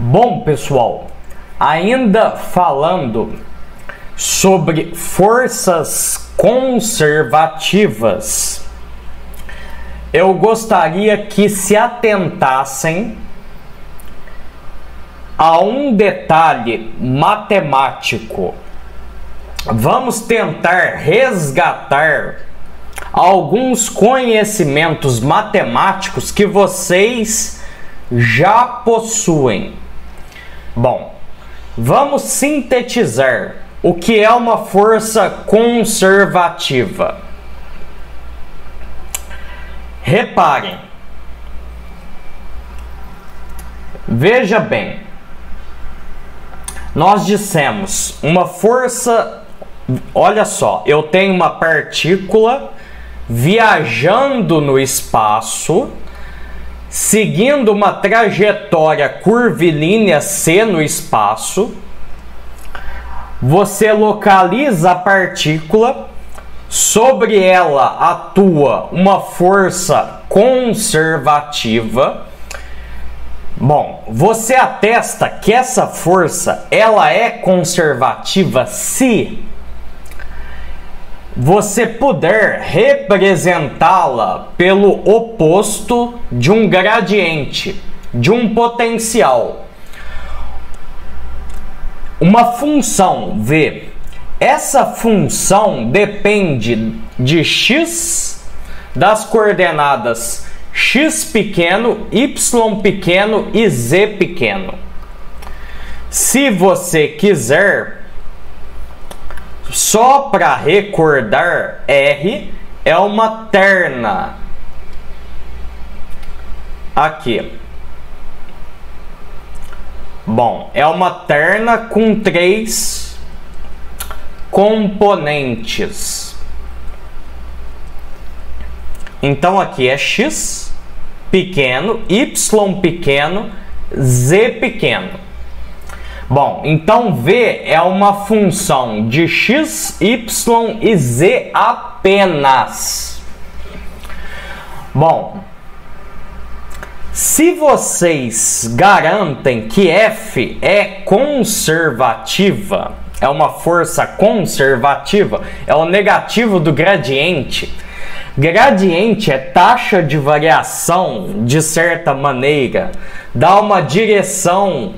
Bom, pessoal, ainda falando sobre forças conservativas, eu gostaria que se atentassem a um detalhe matemático. Vamos tentar resgatar alguns conhecimentos matemáticos que vocês já possuem. Bom, vamos sintetizar o que é uma força conservativa. Reparem, veja bem, nós dissemos uma força, olha só, eu tenho uma partícula viajando no espaço, seguindo uma trajetória curvilínea C no espaço. Você localiza a partícula, sobre ela atua uma força conservativa. Bom, você atesta que essa força ela é conservativa se você puder representá-la pelo oposto de um gradiente, de um potencial. Uma função V. Essa função depende de x, das coordenadas x pequeno, y pequeno e z pequeno. Se você quiser, só para recordar, R é uma terna. Aqui. Bom, é uma terna com 3 componentes. Então aqui é x pequeno, y pequeno, z pequeno. Bom, então V é uma função de x, y e z apenas. Bom, se vocês garantem que F é conservativa, é uma força conservativa, é o negativo do gradiente. Gradiente é taxa de variação, de certa maneira, dá uma direção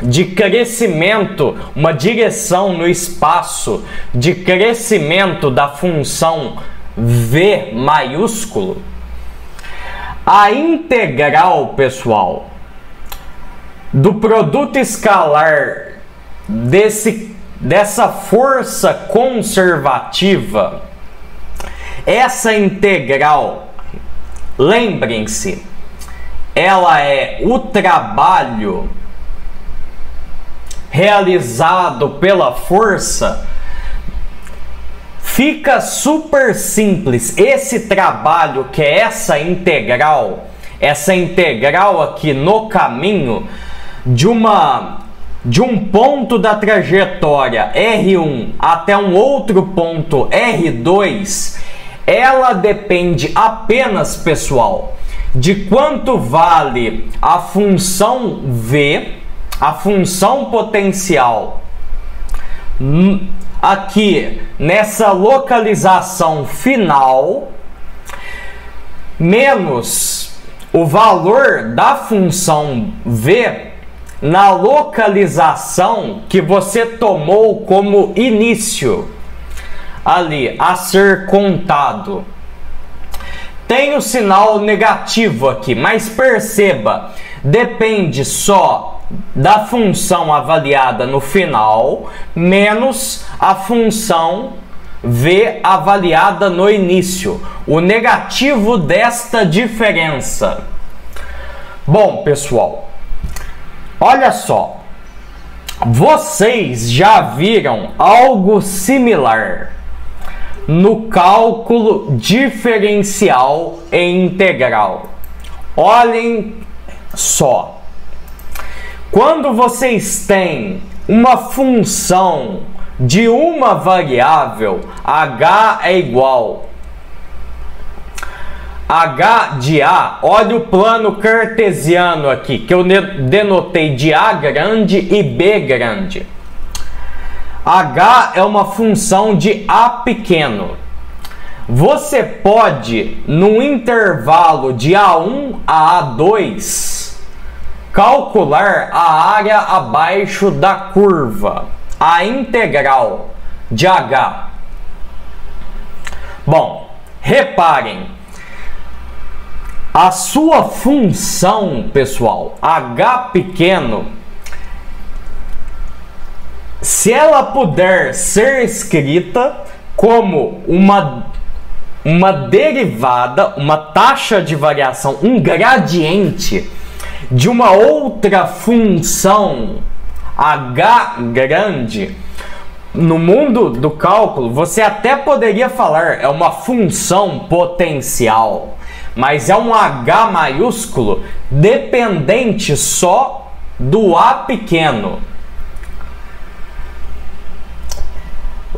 de crescimento, uma direção no espaço de crescimento da função V maiúsculo. A integral, pessoal, do produto escalar dessa força conservativa, essa integral, lembrem-se, ela é o trabalho realizado pela força. Fica super simples. Esse trabalho, que é essa integral aqui no caminho de um ponto da trajetória R1 até um outro ponto R2, ela depende apenas, pessoal, de quanto vale a função V, a função potencial, aqui nessa localização final, menos o valor da função V na localização que você tomou como início, ali a ser contado. Tem o sinal negativo aqui, mas perceba, depende só da função avaliada no final, menos a função V avaliada no início. O negativo desta diferença. Bom, pessoal, olha só. Vocês já viram algo similar no cálculo diferencial e integral. Olhem só. Quando vocês têm uma função de uma variável, h é igual H de A, olha o plano cartesiano aqui, que eu denotei de A grande e B grande. H é uma função de A pequeno. Você pode, no intervalo de A1 a A2, calcular a área abaixo da curva, a integral de H. Bom, reparem, a sua função, pessoal, H pequeno, se ela puder ser escrita como uma derivada, uma taxa de variação, um gradiente de uma outra função H grande, no mundo do cálculo, você até poderia falar é uma função potencial, mas é um H maiúsculo dependente só do A pequeno.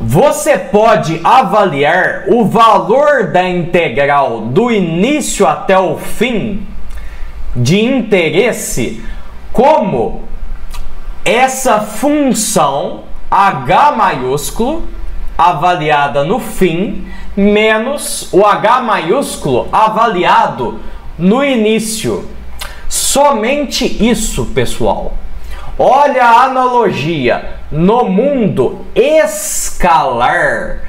Você pode avaliar o valor da integral do início até o fim de interesse como essa função H maiúsculo avaliada no fim menos o H maiúsculo avaliado no início. Somente isso, pessoal. Olha a analogia no mundo escalar,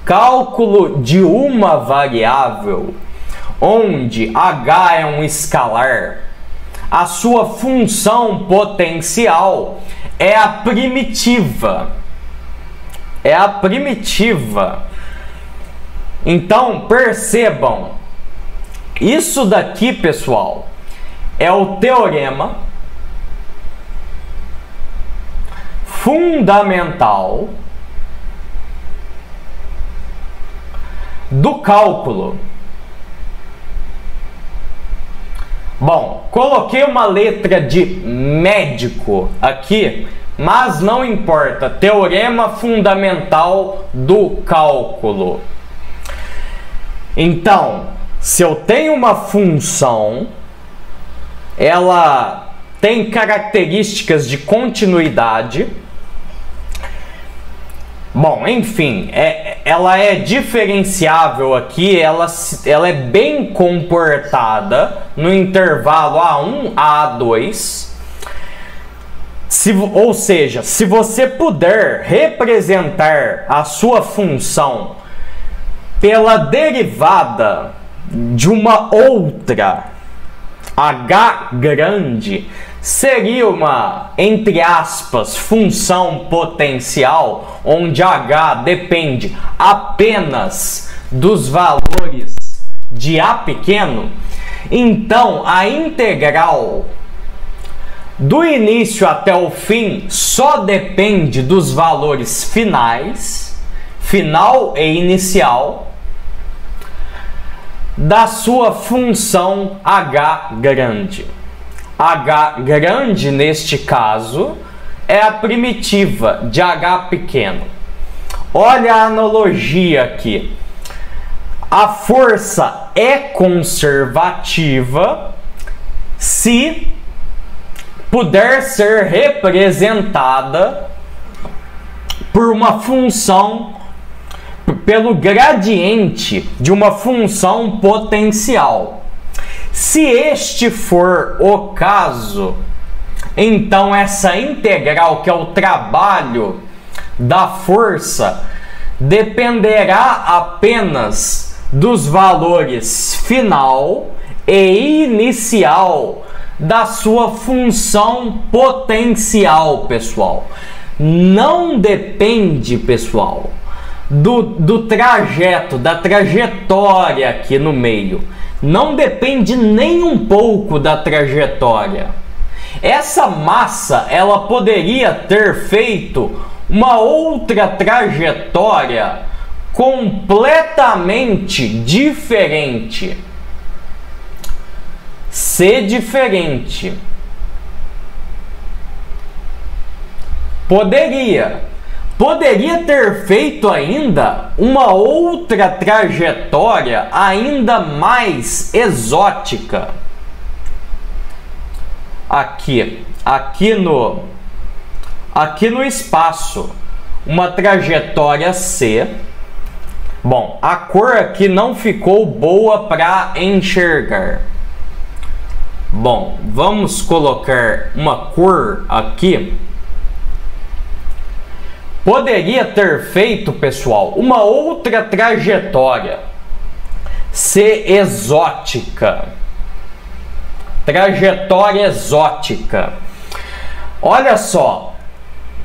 cálculo de uma variável, onde H é um escalar, a sua função potencial é a primitiva. É a primitiva. Então, percebam, isso daqui, pessoal, é o teorema fundamental do cálculo. Bom, coloquei uma letra de médico aqui, mas não importa. Teorema fundamental do cálculo. Então, se eu tenho uma função, ela tem características de continuidade. Bom, enfim, ela é diferenciável aqui, ela é bem comportada no intervalo A1 a A2. Ou seja, se você puder representar a sua função pela derivada de uma outra H grande, seria uma, entre aspas, função potencial, onde H depende apenas dos valores de A pequeno. Então, a integral do início até o fim só depende dos valores finais, final e inicial, da sua função H grande. H grande, neste caso, é a primitiva de H pequeno. Olha a analogia aqui. A força é conservativa se puder ser representada por uma função, pelo gradiente de uma função potencial. Se este for o caso, então essa integral, que é o trabalho da força, dependerá apenas dos valores final e inicial da sua função potencial, pessoal. Não depende, pessoal, do trajeto, da trajetória aqui no meio. Não depende nem um pouco da trajetória. Essa massa, ela poderia ter feito uma outra trajetória completamente diferente. Ser diferente. Poderia. poderia ter feito ainda uma outra trajetória ainda mais exótica. Aqui no espaço, uma trajetória C. Bom, a cor aqui não ficou boa para enxergar. Bom, vamos colocar uma cor aqui. Poderia ter feito, pessoal, uma outra trajetória C exótica. Trajetória exótica. Olha só,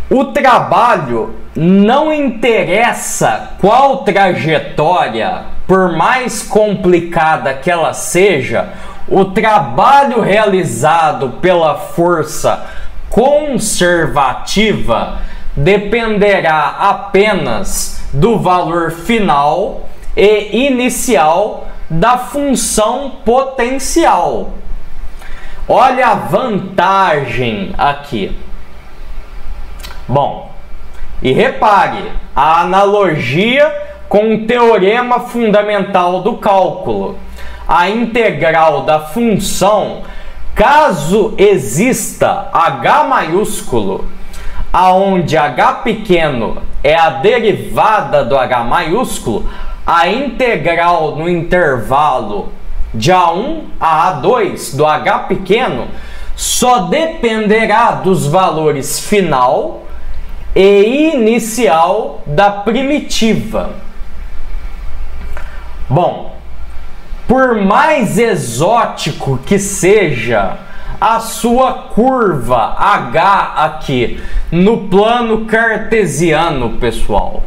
o trabalho não interessa qual trajetória, por mais complicada que ela seja, o trabalho realizado pela força conservativa dependerá apenas do valor final e inicial da função potencial. Olha a vantagem aqui. Bom, e repare a analogia com o teorema fundamental do cálculo. A integral da função, caso exista H maiúsculo, aonde H pequeno é a derivada do H maiúsculo, a integral no intervalo de A1 a A2 do H pequeno só dependerá dos valores final e inicial da primitiva. Bom, por mais exótico que seja a sua curva H aqui no plano cartesiano, pessoal,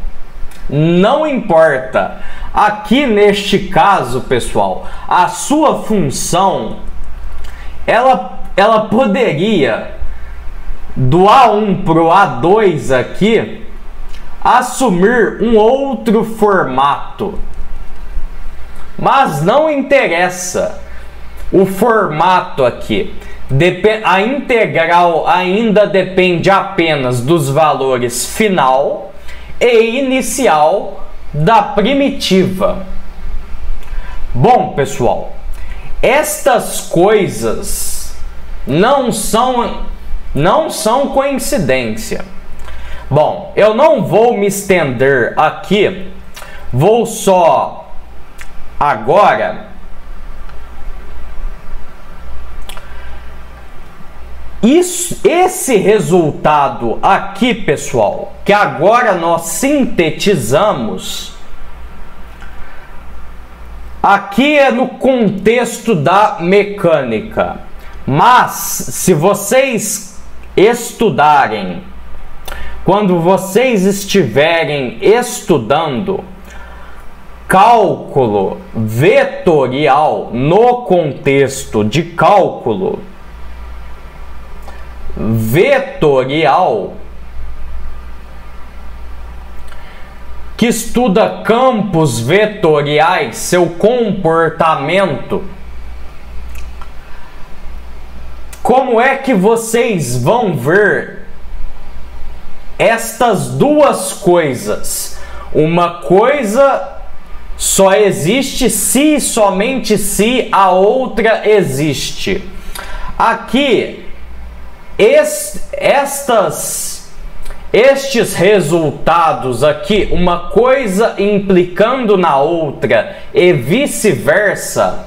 não importa. Aqui neste caso, pessoal, a sua função ela poderia do A1 para o A2 aqui assumir um outro formato, mas não interessa o formato aqui. A integral ainda depende apenas dos valores final e inicial da primitiva. Bom, pessoal, estas coisas não são coincidência. Bom, eu não vou me estender aqui, vou só agora esse resultado aqui, pessoal, que agora nós sintetizamos, aqui é no contexto da mecânica. Mas, se vocês estudarem, quando vocês estiverem estudando cálculo vetorial no contexto de cálculo vetorial, que estuda campos vetoriais, seu comportamento, como é que vocês vão ver estas duas coisas? Uma coisa só existe se e somente se a outra existe. Aqui, estes resultados aqui, uma coisa implicando na outra e vice-versa,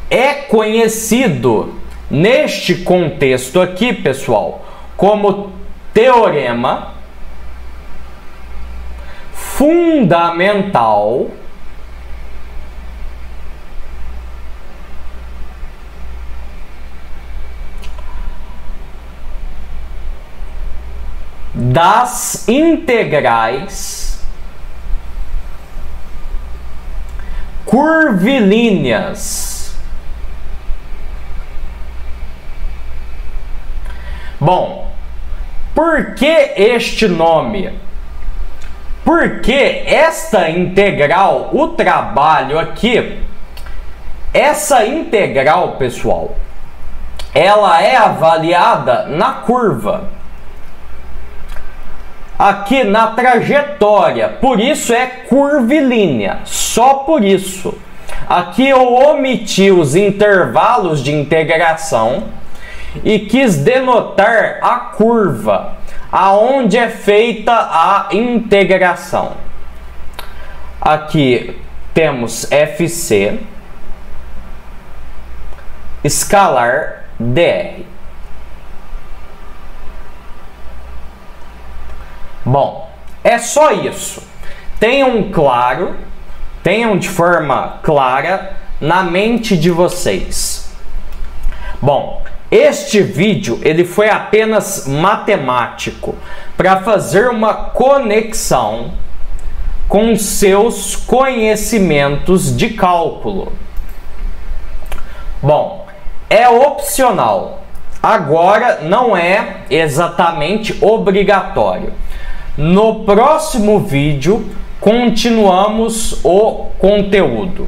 é conhecido neste contexto aqui, pessoal, como teorema fundamental das integrais curvilíneas. Bom, por que este nome? Porque esta integral, o trabalho aqui, essa integral, pessoal, ela é avaliada na curva. aqui na trajetória, por isso é curvilínea, só por isso. Aqui eu omiti os intervalos de integração e quis denotar a curva aonde é feita a integração. Aqui temos FC escalar dr. Bom, é só isso. Tenham claro, tenham de forma clara na mente de vocês. Bom, este vídeo ele foi apenas matemático para fazer uma conexão com seus conhecimentos de cálculo. Bom, é opcional. Agora não é exatamente obrigatório. No próximo vídeo continuamos o conteúdo.